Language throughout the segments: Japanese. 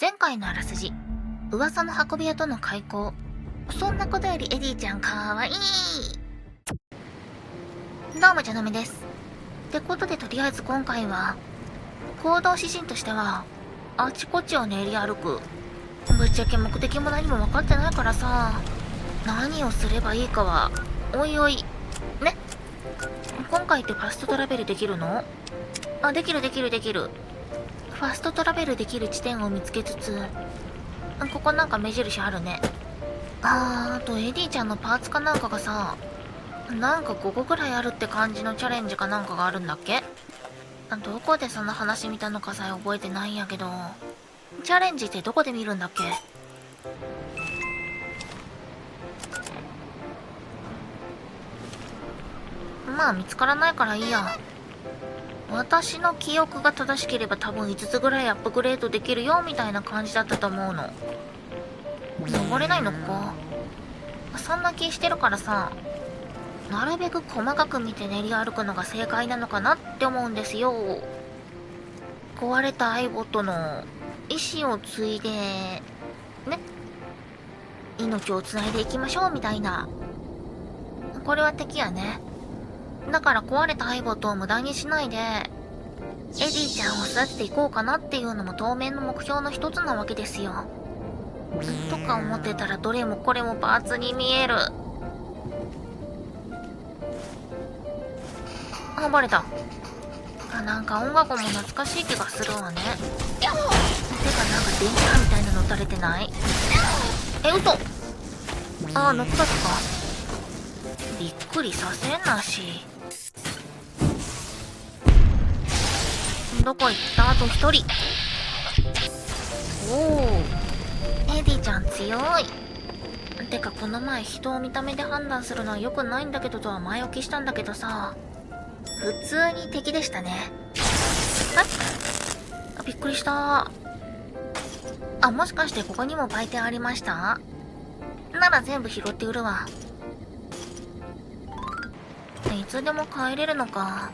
前回のあらすじ、噂の運び屋との開口。そんなことよりエディちゃんかわいい。どうも、じゃのみです。ってことで、とりあえず今回は行動指針としてはあちこちを練り歩く。ぶっちゃけ目的も何も分かってないからさ、何をすればいいかはおいおいね。今回ってファストトラベルできるの？あ、できる。ファストトラベルできる地点を見つけつつ、ここなんか目印あるね。あとエディちゃんのパーツかなんかがさ、なんか5個ぐらいあるって感じのチャレンジかなんかがあるんだっけ？どこでそんな話見たのかさえ覚えてないんやけど、チャレンジってどこで見るんだっけ？まあ見つからないからいいや。私の記憶が正しければ多分5つぐらいアップグレードできるよみたいな感じだったと思うの。登れないのか。そんな気してるからさ、なるべく細かく見て練り歩くのが正解なのかなって思うんですよ。壊れたアイボットの意志を継いでね、命をつないでいきましょうみたいな。これは敵やね。だから壊れたアイボットを無駄にしないでエディちゃんを育てていこうかなっていうのも当面の目標の一つなわけですよ。とか思ってたらどれもこれもパーツに見える。あ、バレた。なんか音楽も懐かしい気がするわね。てかなんか電気波みたいなの垂れてない？嘘。ノックだったか。びっくりさせんなし。どこ行った？あと1人。おお、エディちゃん強い。てかこの前人を見た目で判断するのは良くないんだけどとは前置きしたんだけどさ、普通に敵でしたね。びっくりした。もしかしてここにも売店ありました？なら全部拾って売るわ。いつでも帰れるのか。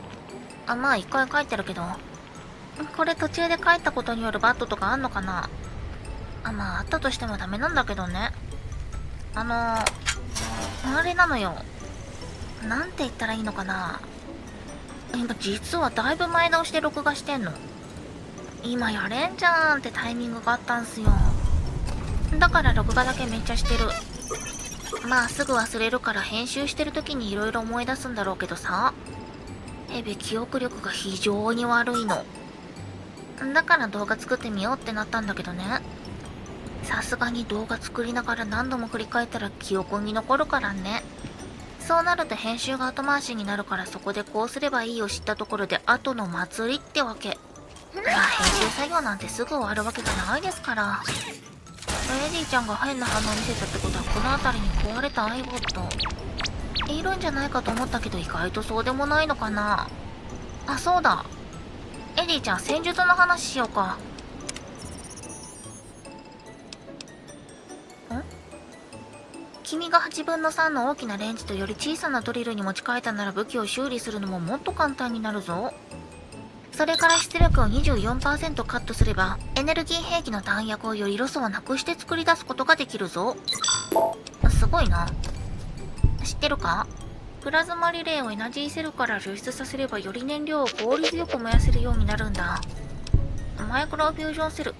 まあ一回帰ってるけど、これ途中で帰ったことによるバットとかあんのかな？まああったとしてもダメなんだけどね。あれなのよ。なんて言ったらいいのかな。今実はだいぶ前倒しで録画してんの。今やれんじゃんってタイミングがあったんすよ。だから録画だけめっちゃしてる。まあすぐ忘れるから編集してる時に色々思い出すんだろうけどさ、ヘビ記憶力が非常に悪いの。だから動画作ってみようってなったんだけどね。さすがに動画作りながら何度も振り返ったら記憶に残るからね。そうなると編集が後回しになるから、そこでこうすればいいを知ったところで後の祭りってわけ。編集作業なんてすぐ終わるわけがないですから。エディちゃんが変な反応見せたってことはこの辺りに壊れたアイボットいるんじゃないかと思ったけど、意外とそうでもないのかな。そうだ、エディちゃん戦術の話しようか。君が8分の3の大きなレンジとより小さなドリルに持ち替えたなら武器を修理するのももっと簡単になるぞ。それから出力を 24% カットすればエネルギー兵器の弾薬をよりロスをなくして作り出すことができるぞ。すごいな。知ってるか？プラズマリレーをエナジーセルから除出させればより燃料を効率よく燃やせるようになるんだ。マイクロフュージョンセル。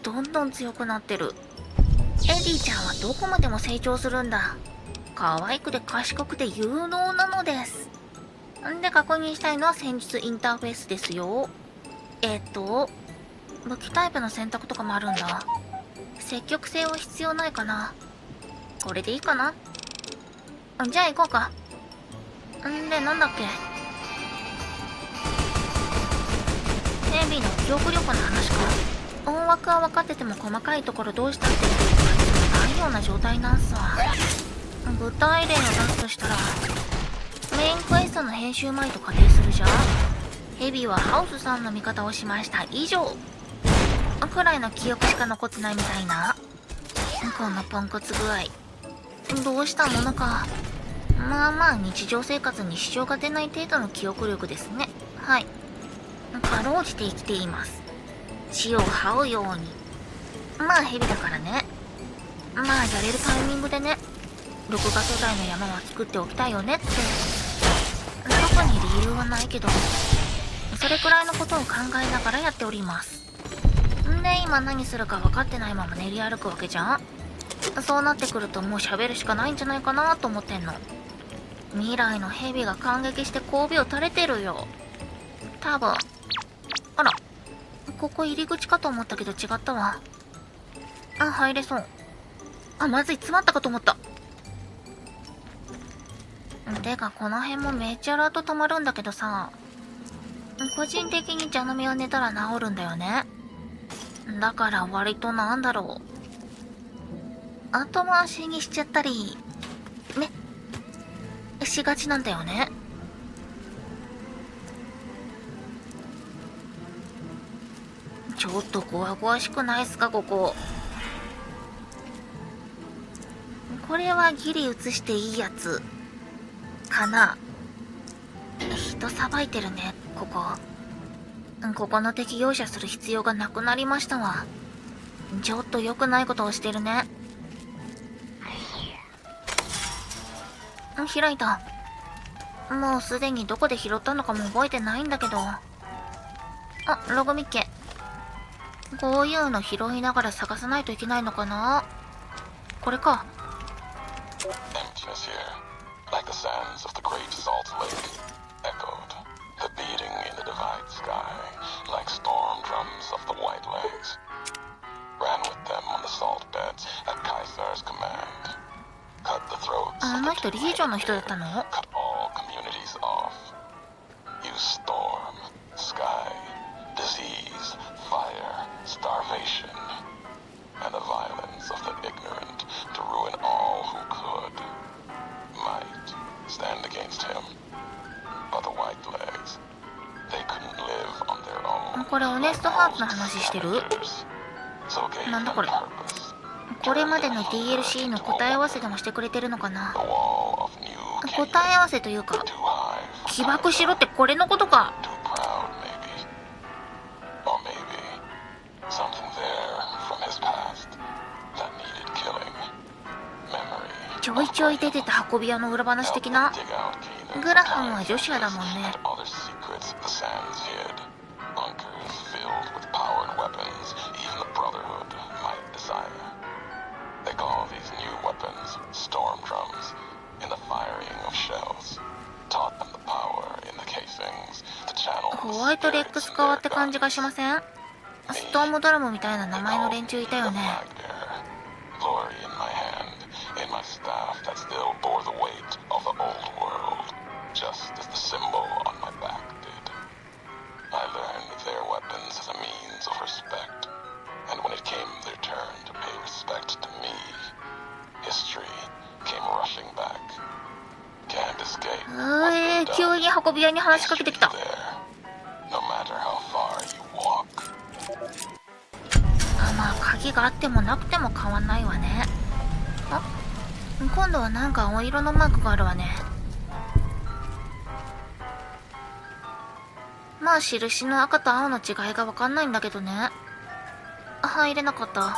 どんどん強くなってる。エディちゃんはどこまでも成長するんだ。可愛くて賢くて有能なのです。で、確認したいのは戦術インターフェースですよ。武器タイプの選択とかもあるんだ。積極性は必要ないかな。これでいいかな。じゃあ行こうか。で、なんだっけ。ヘビーの記憶力の話か。大枠は分かってても細かいところどうしたって言ってるかいつもないような状態なんすわ。具体例を出すとしたら、メインクエストの編集前と仮定するじゃん。ヘビーはハウスさんの味方をしました以上くらいの記憶しか残ってないみたいな。こんなポンコツ具合どうしたものか。まあまあ日常生活に支障が出ない程度の記憶力ですね。はい。かろうじて生きています。地を這うように。まあ蛇だからね。まあやれるタイミングでね、録画素材の山は作っておきたいよねって。特に理由はないけど、それくらいのことを考えながらやっております。んで今何するか分かってないまま練り歩くわけじゃん。そうなってくるともう喋るしかないんじゃないかなと思ってんの。未来の蛇が感激して交尾を垂れてるよ。多分。あら、ここ入り口かと思ったけど違ったわ。あ、入れそう。あ、まずい、詰まったかと思った。てかこの辺もめっちゃアラート溜まるんだけどさ、個人的に蛇の目を寝たら治るんだよね。だから割となんだろう、後回しにしちゃったりね、しがちなんだよね。ちょっとゴワゴワしくないっすかここ。これはギリ映していいやつかな。人さばいてるねここ。ここの敵容赦する必要がなくなりましたわ。ちょっと良くないことをしてるね。開いた。もうすでにどこで拾ったのかも覚えてないんだけど。あ、ロゴミッケ。こういうの拾いながら探さないといけないのかな。これか。あの人リージョンの人だったの？これオネストハーツの話してる？なんだこれ。これまでの DLC の答え合わせでもしてくれてるのかな。答え合わせというか、起爆しろってこれのことか。ちょいちょい出てた運び屋の裏話的な。グラハムはジョシュアだもんね。ホワイトレックス側って感じがしません？ストームドラムみたいな名前の連中いたよね。急に運び屋に話しかけてきた。まあ鍵があってもなくても変わんないわね。あ、今度はなんか青色のマークがあるわね。まあ印の赤と青の違いが分かんないんだけどね。入れなかった。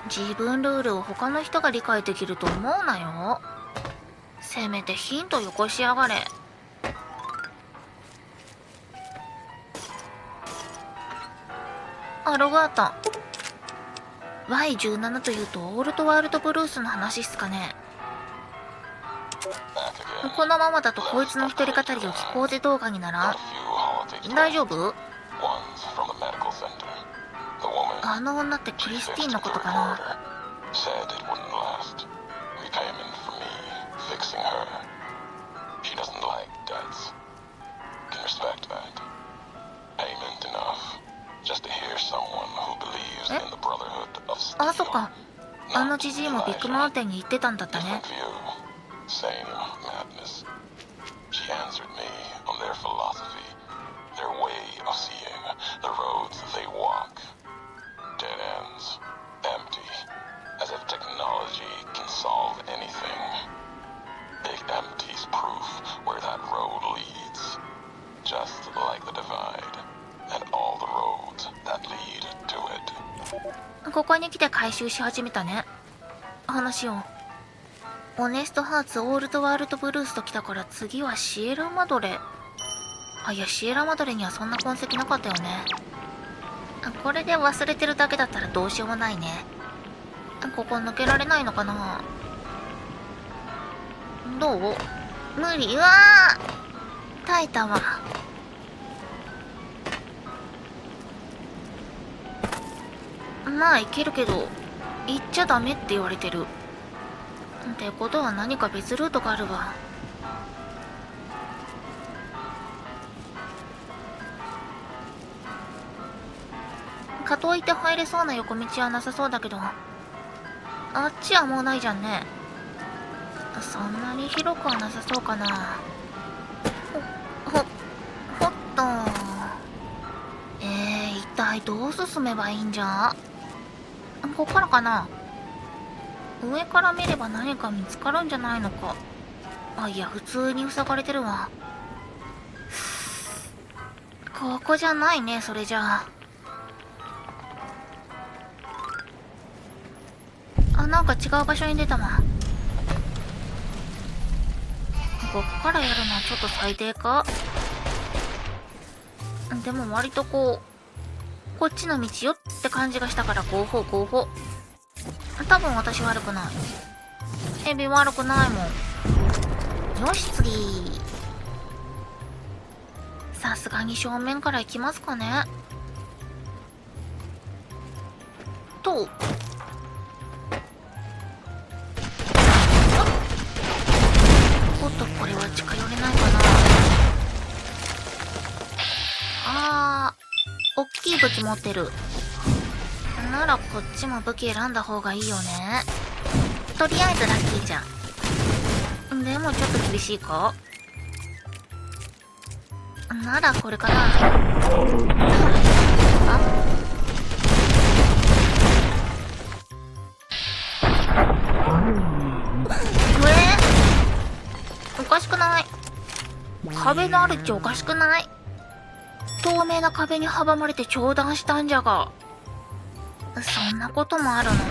自分ルールを他の人が理解できると思うなよ。せめてヒントよこしやがれ。ログあった。Y17 というとオールトワールドブルースの話っすかね。このままだとこいつの一人語りを聞こうぜ動画にならん。大丈夫？あの女ってクリスティーンのことかな。あ、そっか。あのジジイもビッグマウンテンに行ってたんだったね。ここに来て回収し始めたね。話を。オネストハーツオールドワールドブルースと来たから次はシエラマドレ。あ、いやシエラマドレにはそんな痕跡なかったよね。これで忘れてるだけだったらどうしようもないね。ここ抜けられないのかな。どう？無理。うわー、耐えたわ。まあいけるけど行っちゃダメって言われてる。ってことは何か別ルートがあるわ。かといって入れそうな横道はなさそうだけど、あっちはもうないじゃんね。そんなに広くはなさそうかな。ほっと。一体どう進めばいいんじゃ。こっからかな。上から見れば何か見つかるんじゃないのか。あ、いや普通に塞がれてるわ。ここじゃないね、それじゃあ。なんか違う場所に出たわ。こっからやるのはちょっと最低か。でも割とこっちの道よって感じがしたから後方。多分私悪くない。ヘビ悪くないもん。よし次。さすがに正面から行きますかね。とおっと、これは近寄れないかな。おっきい武器持ってる。ならこっちも武器選んだ方がいいよね。とりあえずラッキーじゃん。でもちょっと厳しいか。ならこれかな。おかしくない？壁のあるっちおかしくない？透明な壁に阻まれて長弾したんじゃが。そんなこともあるのね。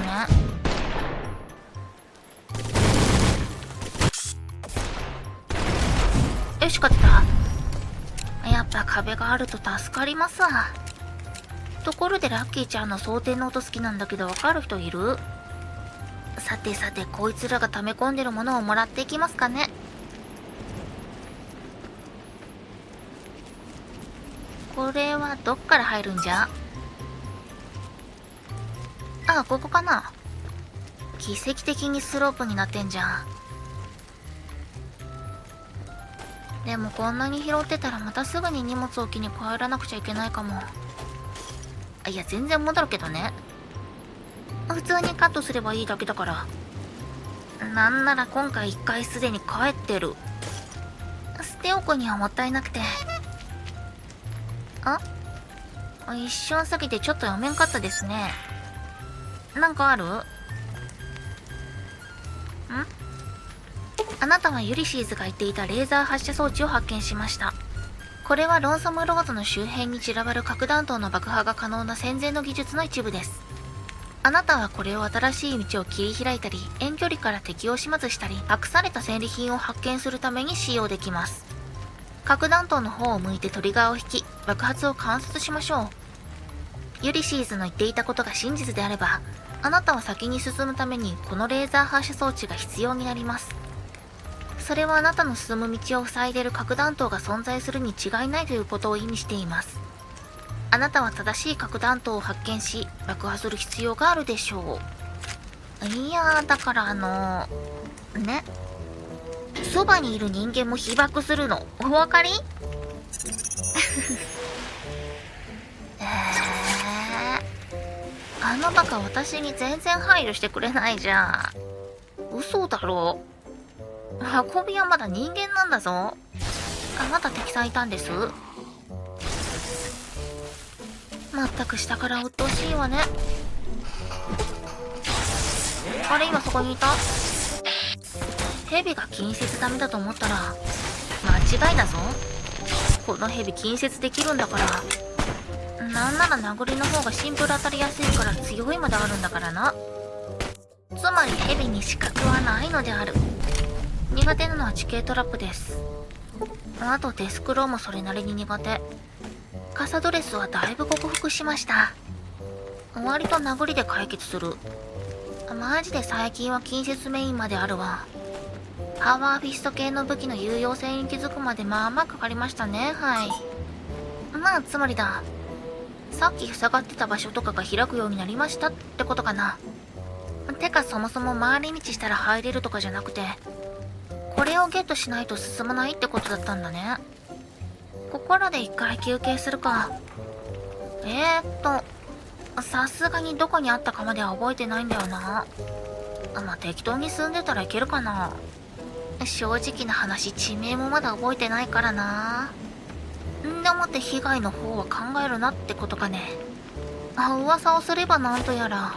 よし、勝てた。やっぱ壁があると助かりますわ。ところでラッキーちゃんの装填ノート好きなんだけど、わかる人いる？さてこいつらが溜め込んでるものをもらっていきますかね。これはどっから入るんじゃ？あ、ここかな。奇跡的にスロープになってんじゃん。でもこんなに拾ってたらまたすぐに荷物置きに帰らなくちゃいけないかも。いや全然戻るけどね。普通にカットすればいいだけだから。なんなら今回1回すでに帰ってる。捨て置くにはもったいなくて。一瞬過ぎてちょっと読めんかったですね。なんかある？あなたはユリシーズが言っていたレーザー発射装置を発見しました。これはロンソムロードの周辺に散らばる核弾頭の爆破が可能な戦前の技術の一部です。あなたはこれを新しい道を切り開いたり、遠距離から敵を始末したり、隠された戦利品を発見するために使用できます。核弾頭の方を向いてトリガーを引き、爆発を観察しましょう。ユリシーズの言っていたことが真実であれば、あなたは先に進むためにこのレーザー発射装置が必要になります。それはあなたの進む道を塞いでいる核弾頭が存在するに違いないということを意味しています。あなたは正しい核弾頭を発見し、爆破する必要があるでしょう。いやー、だからね。そばにいる人間も被爆するの。お分かり？あのバカ私に全然配慮してくれないじゃん。嘘だろ。運びはまだ人間なんだぞ。まだ敵さんいたんです。まったく下から鬱陶しいわね。あれ今そこにいた？ヘビが近接ダメだと思ったら間違いだぞ。このヘビ近接できるんだから。なんなら殴りの方がシンプル当たりやすいから強いまであるんだからな。つまりヘビに資格はないのである。苦手なのは地形トラップです。あとデスクローもそれなりに苦手。カサドレスはだいぶ克服しました。割と殴りで解決する。マジで最近は近接メインまであるわ。パワーフィスト系の武器の有用性に気づくまでまあまあかかりましたね。はい。まあつまりだ、さっき塞がってた場所とかが開くようになりましたってことかな。てかそもそも回り道したら入れるとかじゃなくて、これをゲットしないと進まないってことだったんだね。ここらで一回休憩するか。さすがにどこにあったかまでは覚えてないんだよな。まあ適当に住んでたらいけるかな。正直な話、地名もまだ覚えてないからな。んでもって被害の方は考えるなってことかね。噂をすればなんとやら。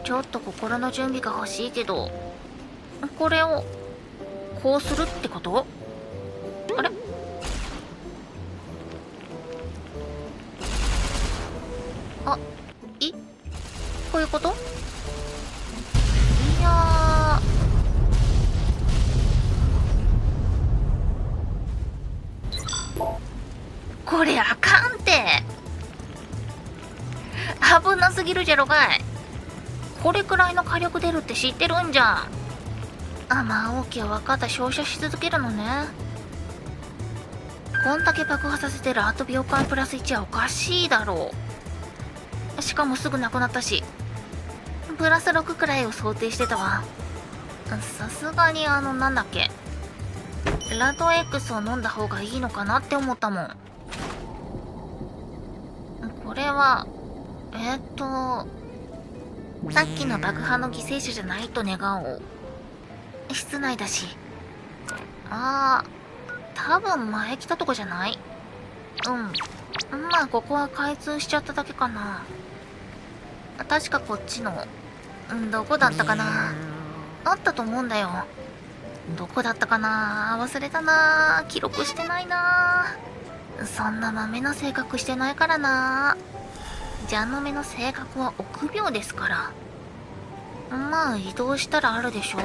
ちょっと心の準備が欲しいけど、これをこうするってこと？あれ？こういうこと？いやこれあかんって。危なすぎるじゃろがい。これくらいの火力出るって知ってるんじゃん。まあ OK、分かった。照射し続けるのね。こんだけ爆破させてるあと秒間プラス1はおかしいだろう。しかもすぐなくなったし、プラス6くらいを想定してたわ。さすがになんだっけ、ラド X を飲んだ方がいいのかなって思ったもん。これはさっきの爆破の犠牲者じゃないと願おう。室内だし。多分前来たとこじゃない？まあここは開通しちゃっただけかな。確かこっちのどこだったかな、あったと思うんだよ。どこだったかな、忘れたな。記録してないな。そんな豆な性格してないからな。ジャンの目の性格は臆病ですから。まあ移動したらあるでしょう。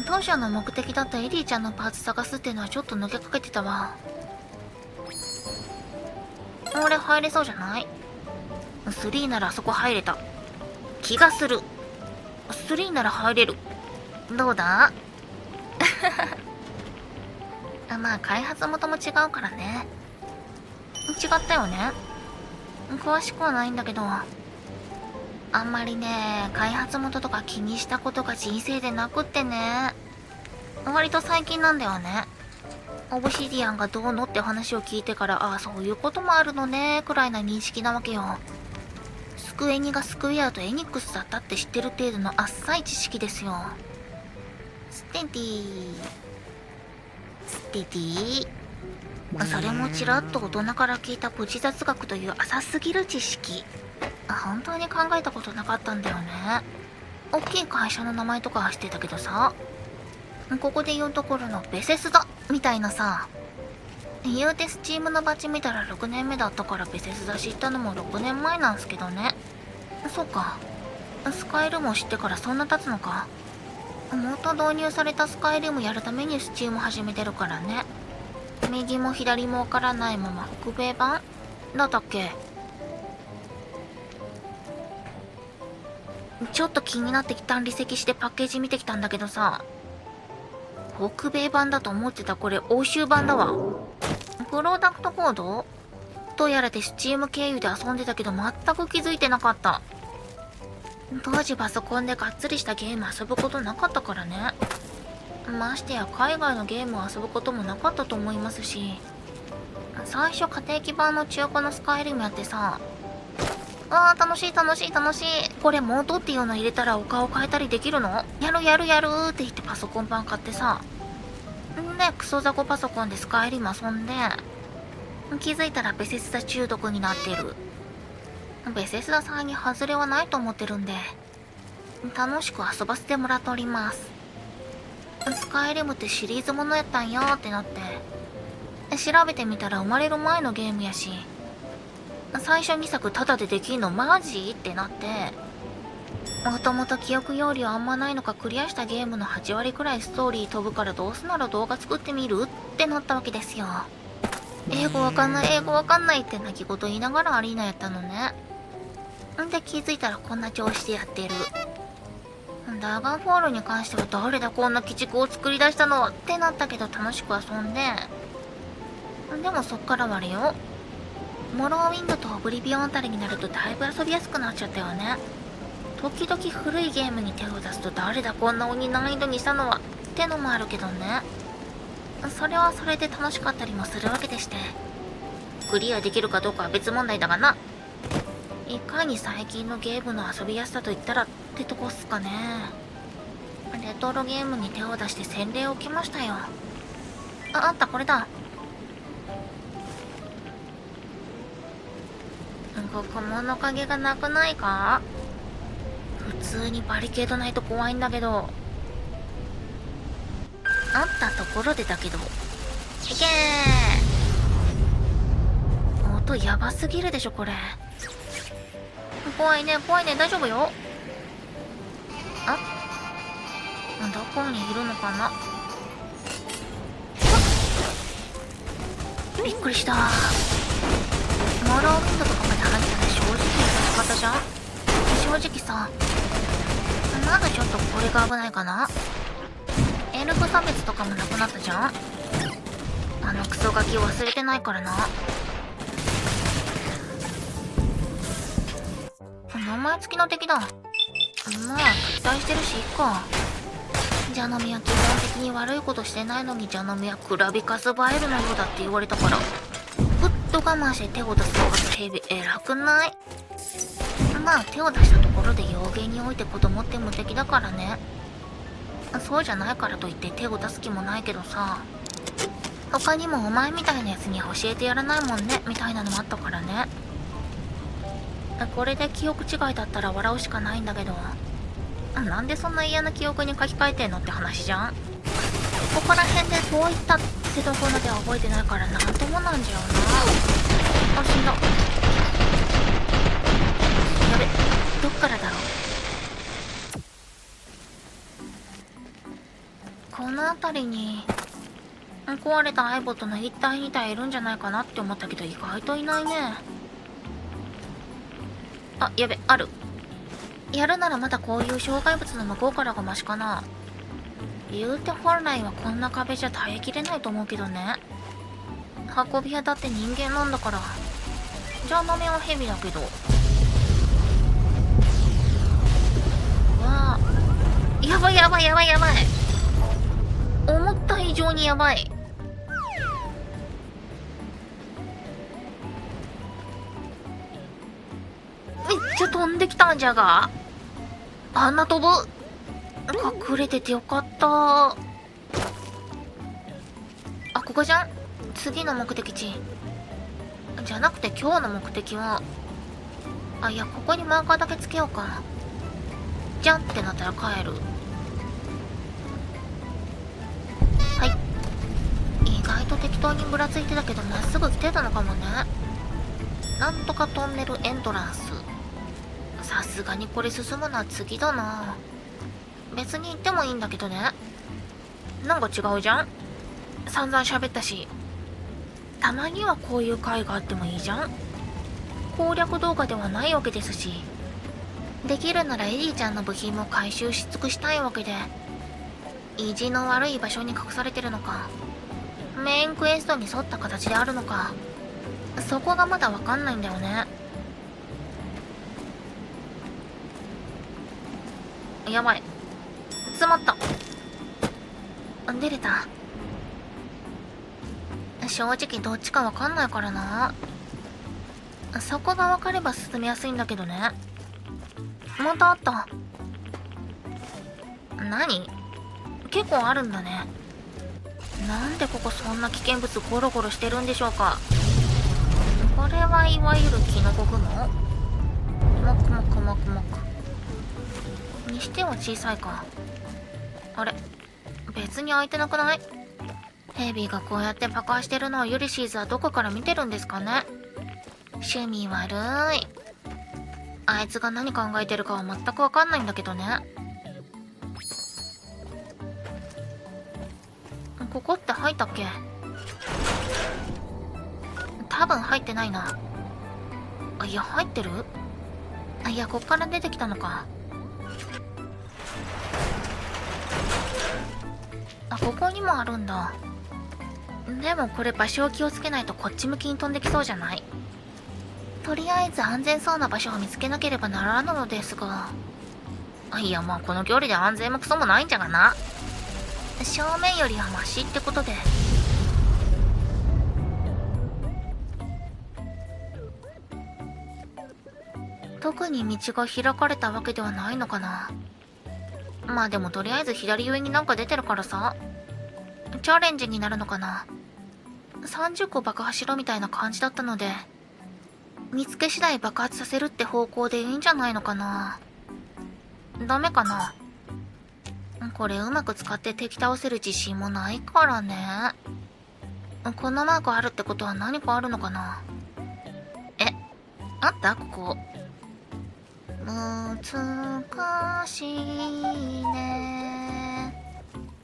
当初の目的だったエリーちゃんのパーツ探すっていうのはちょっと抜けかけてたわ。俺入れそうじゃない？ 3 ならあそこ入れた気がする。3なら入れる。どうだ？まあ開発元も違うからね。違ったよね。詳しくはないんだけど、あんまりね、開発元とか気にしたことが人生でなくってね。割と最近なんだよね。オブシディアンがどうのって話を聞いてから、そういうこともあるのねくらいな認識なわけよ。スクエニがスクエアとエニックスだったって知ってる程度のあっさい知識ですよ。ステディそれもちらっと大人から聞いたプチ雑学という浅すぎる知識。本当に考えたことなかったんだよね。大きい会社の名前とかは知ってたけどさ、ここで言うところのベセスダみたいなさ。言うてスチームのバッジ見たら6年目だったからベセスダ知ったのも6年前なんすけどね。そうか、スカイルも知ってからそんな経つのか。もっと導入されたスカイルもやるためにスチーム始めてるからね。右も左もわからないまま北米版だったっけ。ちょっと気になってきたん離席してパッケージ見てきたんだけどさ、北米版だと思ってた。これ欧州版だわ。プロダクトコードとやらでスチーム経由で遊んでたけど全く気づいてなかった。当時パソコンでがっつりしたゲーム遊ぶことなかったからね。ましてや海外のゲームを遊ぶこともなかったと思いますし、最初家庭基盤の中古のスカイリムやってさ、楽しい。これモードっていうの入れたらお顔変えたりできるの？やるって言ってパソコン版買ってさ、でクソ雑魚パソコンでスカイリム遊んで、気づいたらベセスダ中毒になってる。ベセスダさんに外れはないと思ってるんで、楽しく遊ばせてもらっております。スカイリムってシリーズものやったんやってなって、調べてみたら生まれる前のゲームやし、最初2作タダでできんのマジってなって、もともと記憶容量あんまないのかクリアしたゲームの8割くらいストーリー飛ぶからどうせなら動画作ってみるってなったわけですよ。英語わかんない、英語わかんないって泣き言言いながらアリーナやったのね。んで気づいたらこんな調子でやってる。ドラゴンフォールに関しては誰だこんな鬼畜を作り出したのってなったけど楽しく遊んで、でもそっからはあれよ。モローウィンドとオブリビオンあたりになるとだいぶ遊びやすくなっちゃったよね。時々古いゲームに手を出すと誰だこんな鬼難易度にしたのはってのもあるけどね。それはそれで楽しかったりもするわけでして、クリアできるかどうかは別問題だがな。いかに最近のゲームの遊びやすさといったらってとこっすかね。レトロゲームに手を出して洗礼を受けましたよ。あったこれだ。ここ物陰がなくないか？普通にバリケードないと怖いんだけど。あったところでだけど。いけー！音やばすぎるでしょこれ。怖いね怖いね、大丈夫よ。あ、どこにいるのかな。びっくりした。モローウィンドとかまで入ったら正直優しかったじゃん。正直さ、まだちょっとこれが危ないかな。エルフ差別とかもなくなったじゃん。あのクソガキを忘れてないからな。名前付きの敵だ。まあ敵対してるしいっか。ジャノミは基本的に悪いことしてないのにジャノミはクラビカスバエルのようだって言われたから、ふっと我慢して手を出すのがヘビ偉くない？まあ手を出したところで妖芸において子供って無敵だからね。そうじゃないからといって手を出す気もないけどさ、他にもお前みたいなやつには教えてやらないもんねみたいなのもあったからね。これで記憶違いだったら笑うしかないんだけど、なんでそんな嫌な記憶に書き換えてんのって話じゃん。ここら辺でこういったってところでは覚えてないからなんともなんじゃよな。あ、死んだ。やべ、どっからだろう。この辺りに壊れたアイボットの1体2体いるんじゃないかなって思ったけど意外といないね。あ、やべ、ある。やるならまだこういう障害物の向こうからがマシかな。言うて本来はこんな壁じゃ耐えきれないと思うけどね。運び屋だって人間なんだから。じゃあナメはヘビだけど。わあ、やばいやばいやばいやばい。思った以上にやばい。めっちゃ飛んできたんじゃが。あんな飛ぶ。隠れててよかった。あ、ここじゃん。次の目的地じゃなくて今日の目的は、あ、いやここにマーカーだけつけようか。じゃんってなったら帰る。はい。意外と適当にぶらついてたけどまっすぐ来てたのかもね。なんとかトンネルエントランス。さすがにこれ進むのは次だな。別に行ってもいいんだけどね。なんか違うじゃん。散々喋ったし、たまにはこういう回があってもいいじゃん。攻略動画ではないわけですし、できるならエリーちゃんの部品も回収し尽くしたいわけで、意地の悪い場所に隠されてるのか、メインクエストに沿った形であるのか、そこがまだわかんないんだよね。やばい、詰まった。出れた。正直どっちかわかんないからな。そこがわかれば進みやすいんだけどね。またあった。何？結構あるんだね。なんでここそんな危険物ゴロゴロしてるんでしょうか。これはいわゆるキノコ雲？もくもくもくもくにしては小さいか。あれ、別に開いてなくない？ヘビーがこうやって爆破してるのをユリシーズはどこから見てるんですかね。趣味悪い。あいつが何考えてるかは全くわかんないんだけどね。ここって入ったっけ？多分入ってないな。あ、いや、入ってる？あ、いや、こっから出てきたのか。あ、ここにもあるんだ。でもこれ場所を気をつけないとこっち向きに飛んできそうじゃない？とりあえず安全そうな場所を見つけなければならぬのですが。あ、いや、まあこの距離で安全もクソもないんじゃがな。正面よりはマシってことで。特に道が開かれたわけではないのかな。まあでもとりあえず左上になんか出てるからさ。チャレンジになるのかな。30個爆破しろみたいな感じだったので、見つけ次第爆発させるって方向でいいんじゃないのかな。ダメかな。これうまく使って敵倒せる自信もないからね。こんなマークあるってことは何かあるのかな。え、あったここ。難しいね。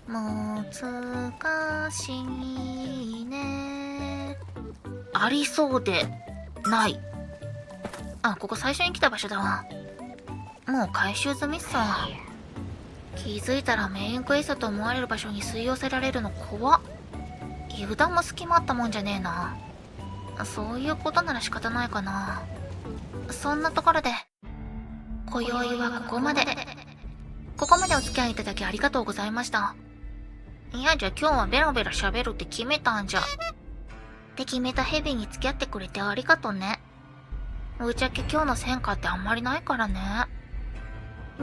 難しいね。ありそうでない。あ、ここ最初に来た場所だわ。もう回収済みっさ。気づいたらメインクエストと思われる場所に吸い寄せられるの怖っ。油断も隙もあったもんじゃねえな。そういうことなら仕方ないかな。そんなところで今宵はここまで。ここまでお付き合いいただきありがとうございました。いや、じゃあ今日はベラベラ喋るって決めたんじゃ。って決めたヘビに付き合ってくれてありがとね。ぶっちゃけ今日の戦果ってあんまりないからね。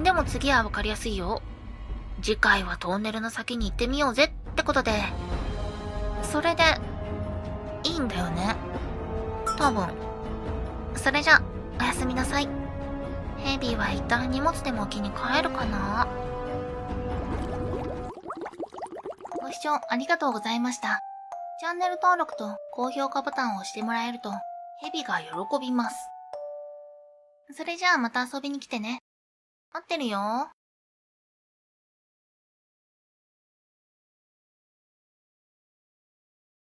でも次はわかりやすいよ。次回はトンネルの先に行ってみようぜってことで。それで、いいんだよね。多分。それじゃ、おやすみなさい。ヘビは一旦荷物でも置きに帰るかな。ご視聴ありがとうございました。チャンネル登録と高評価ボタンを押してもらえると、ヘビが喜びます。それじゃあまた遊びに来てね。待ってるよ。